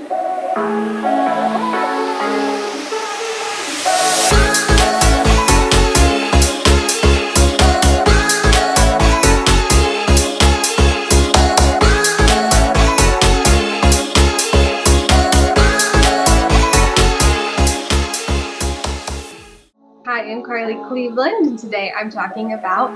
Hi, I'm Carlie Cleveland, and today I'm talking about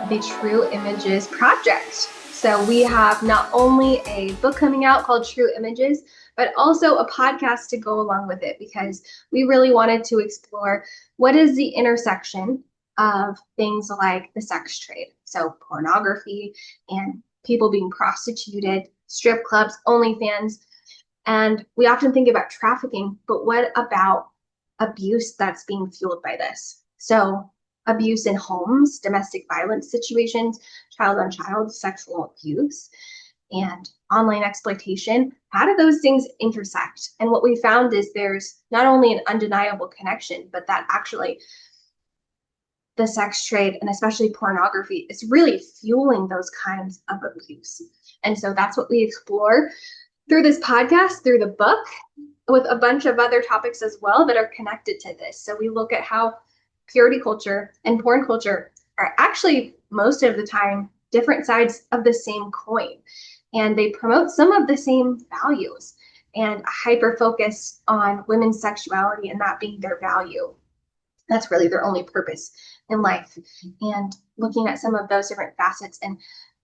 the True Images Project. So we have not only a book coming out called True Images, but also a podcast to go along with it, because we really wanted to explore what is the intersection of things like the sex trade. So pornography and people being prostituted, strip clubs, OnlyFans. And we often think about trafficking, but what about abuse that's being fueled by this? So abuse in homes, domestic violence situations, child on child sexual abuse, and online exploitation. How do those things intersect? And what we found is there's not only an undeniable connection, but that actually the sex trade, and especially pornography, is really fueling those kinds of abuse. And so that's what we explore through this podcast, through the book, with a bunch of other topics as well that are connected to this. So we look at how purity culture and porn culture are actually, most of the time, different sides of the same coin. And they promote some of the same values and a hyper focus on women's sexuality and that being their value. That's really their only purpose in life. And looking at some of those different facets and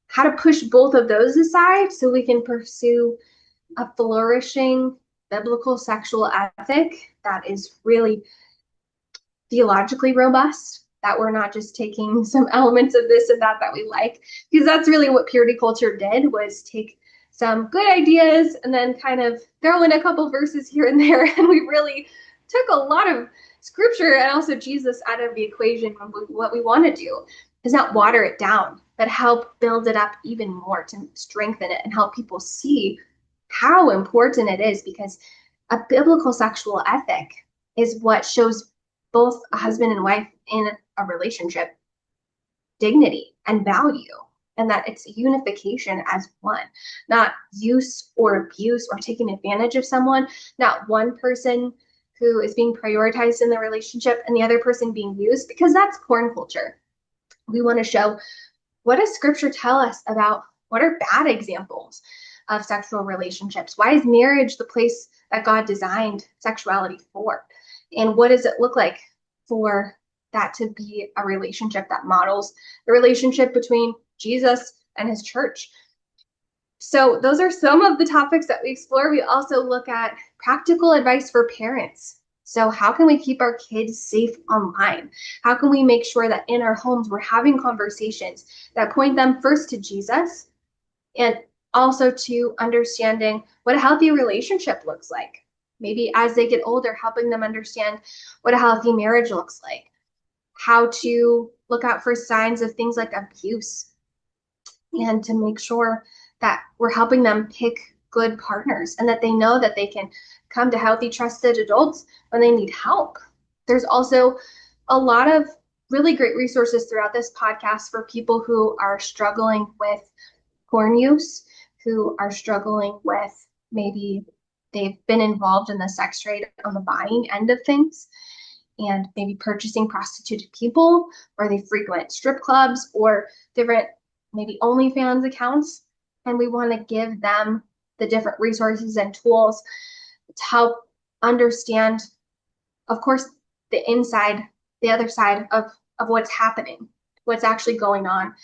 how to push both of those aside so we can pursue a flourishing biblical sexual ethic that is really theologically robust, that we're not just taking some elements of this and that we like, because that's really what purity culture did, was take some good ideas and then kind of throw in a couple verses here and there. And we really took a lot of scripture and also Jesus out of the equation. What we want to do is not water it down, but help build it up even more to strengthen it and help people see how important it is, because a biblical sexual ethic is what shows both a husband and wife in a relationship dignity and value, and that it's unification as one, not use or abuse or taking advantage of someone, not one person who is being prioritized in the relationship and the other person being used, because that's porn culture. We want to show, what does scripture tell us about what are bad examples of sexual relationships? Why is marriage the place that God designed sexuality for? And what does it look like for that to be a relationship that models the relationship between Jesus and his church? So those are some of the topics that we explore. We also look at practical advice for parents. So how can we keep our kids safe online? How can we make sure that in our homes we're having conversations that point them first to Jesus, and also to understanding what a healthy relationship looks like? Maybe as they get older, helping them understand what a healthy marriage looks like, how to look out for signs of things like abuse, and to make sure that we're helping them pick good partners and that they know that they can come to healthy, trusted adults when they need help. There's also a lot of really great resources throughout this podcast for people who are struggling with porn use, who are struggling with, maybe they've been involved in the sex trade on the buying end of things and maybe purchasing prostituted people, or they frequent strip clubs or different maybe OnlyFans accounts. And we want to give them the different resources and tools to help understand, of course, the inside, the other side of what's happening, what's actually going on,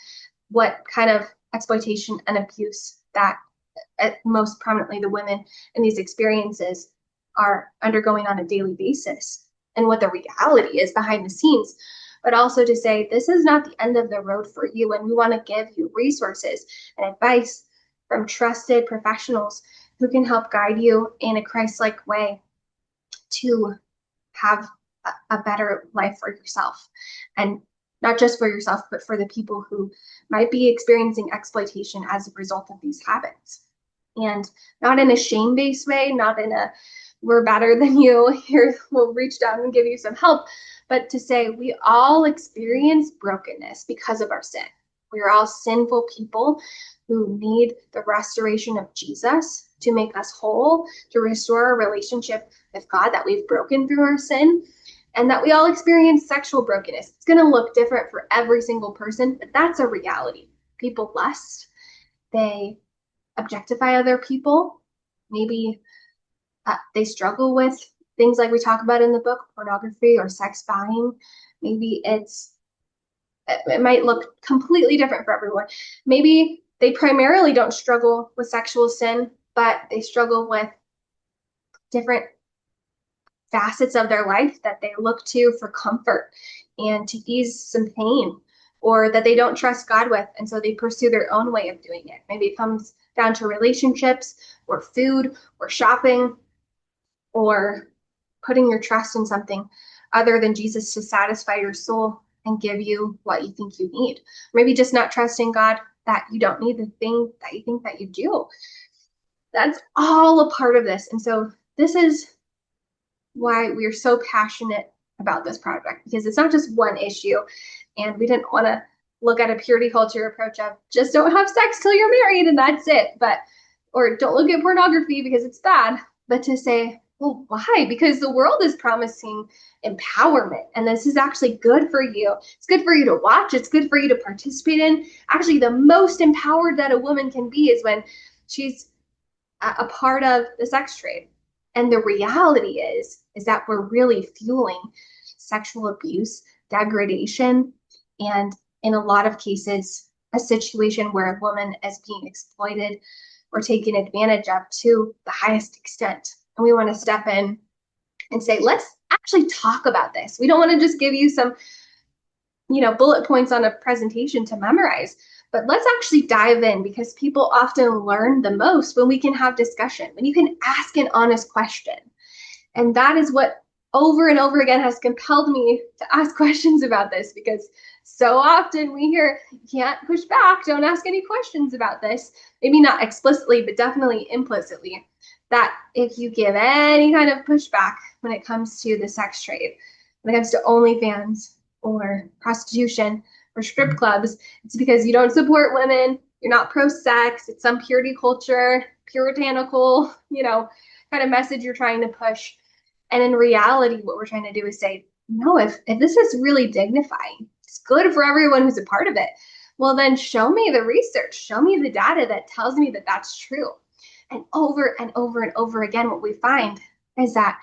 what kind of exploitation and abuse that most prominently the women in these experiences are undergoing on a daily basis, and what the reality is behind the scenes. But also to say, this is not the end of the road for you, and we want to give you resources and advice from trusted professionals who can help guide you in a Christ-like way to have a better life for yourself, and not just for yourself, but for the people who might be experiencing exploitation as a result of these habits. And not in a shame-based way, not in a we're better than you, here we'll reach down and give you some help, but to say we all experience brokenness because of our sin. We are all sinful people who need the restoration of Jesus to make us whole, to restore our relationship with God that we've broken through our sin, and that we all experience sexual brokenness. It's going to look different for every single person, but that's a reality. People lust, they objectify other people, maybe they struggle with things like we talk about in the book, pornography or sex buying. Maybe it might look completely different for everyone. Maybe they primarily don't struggle with sexual sin, but they struggle with different facets of their life that they look to for comfort and to ease some pain, or that they don't trust God with, and so they pursue their own way of doing it. Maybe it comes down to relationships or food or shopping, or putting your trust in something other than Jesus to satisfy your soul and give you what you think you need. Maybe just not trusting God that you don't need the thing that you think that you do. That's all a part of this. And so this is why we are so passionate about this project, because it's not just one issue, and we didn't want to look at a purity culture approach of just don't have sex till you're married and that's it, or don't look at pornography because it's bad, but to say, well, why? Because the world is promising empowerment, and this is actually good for you. It's good for you to watch. It's good for you to participate in. Actually, the most empowered that a woman can be is when she's a part of the sex trade. And the reality is that we're really fueling sexual abuse, degradation, and in a lot of cases, a situation where a woman is being exploited or taken advantage of to the highest extent. And we want to step in and say, let's actually talk about this. We don't want to just give you some, bullet points on a presentation to memorize, but let's actually dive in, because people often learn the most when we can have discussion, when you can ask an honest question. And that is what over and over again has compelled me to ask questions about this, because so often we hear, you can't push back, don't ask any questions about this. Maybe not explicitly, but definitely implicitly, that if you give any kind of pushback when it comes to the sex trade, when it comes to OnlyFans or prostitution or strip clubs, it's because you don't support women, you're not pro-sex, it's some purity culture, puritanical, kind of message you're trying to push. And in reality, what we're trying to do is say, no, if this is really dignifying, it's good for everyone who's a part of it, well, then show me the research, show me the data that tells me that that's true. And over and over and over again, what we find is that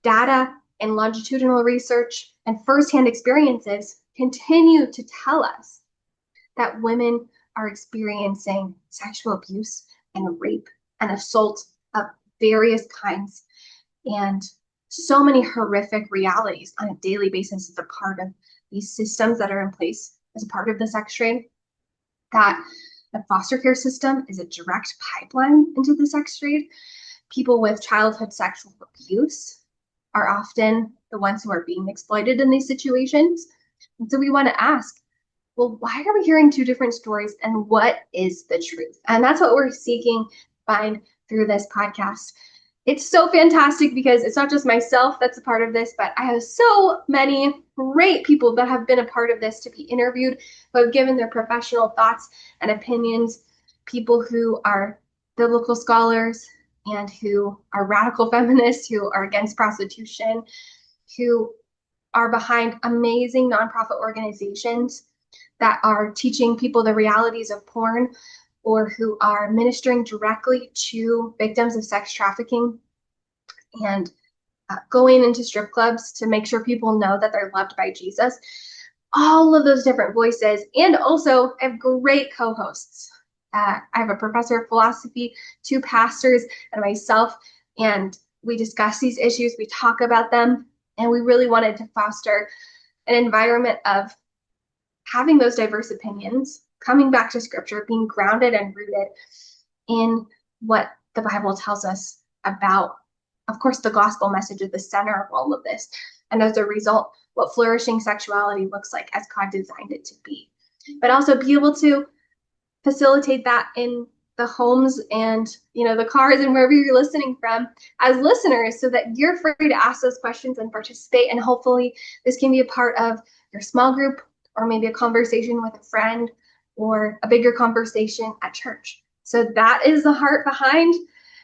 data and longitudinal research and firsthand experiences continue to tell us that women are experiencing sexual abuse and rape and assault of various kinds, and so many horrific realities on a daily basis as a part of these systems that are in place as a part of the sex trade, that the foster care system is a direct pipeline into the sex trade. People with childhood sexual abuse are often the ones who are being exploited in these situations. And so we want to ask, well, why are we hearing two different stories, and what is the truth? And that's what we're seeking to find through this podcast. It's so fantastic because it's not just myself that's a part of this, but I have so many great people that have been a part of this to be interviewed, who have given their professional thoughts and opinions, people who are biblical scholars and who are radical feminists, who are against prostitution, who are behind amazing nonprofit organizations that are teaching people the realities of porn, or who are ministering directly to victims of sex trafficking and going into strip clubs to make sure people know that they're loved by Jesus. All of those different voices. And also, I have great co-hosts. I have a professor of philosophy, two pastors, and myself, and we discuss these issues, we talk about them, and we really wanted to foster an environment of having those diverse opinions, coming back to scripture, being grounded and rooted in what the Bible tells us about, of course, the gospel message at the center of all of this. And as a result, what flourishing sexuality looks like as God designed it to be. But also be able to facilitate that in the homes and the cars and wherever you're listening from as listeners, so that you're free to ask those questions and participate. And hopefully this can be a part of your small group, or maybe a conversation with a friend, or a bigger conversation at church. So that is the heart behind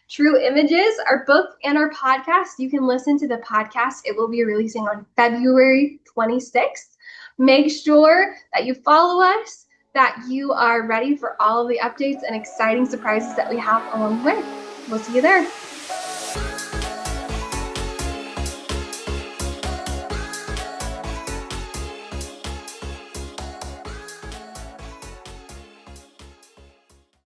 True Images, our book and our podcast. You can listen to the podcast. It will be releasing on February 26th. Make sure that you follow us, that you are ready for all of the updates and exciting surprises that we have along the way. We'll see you there.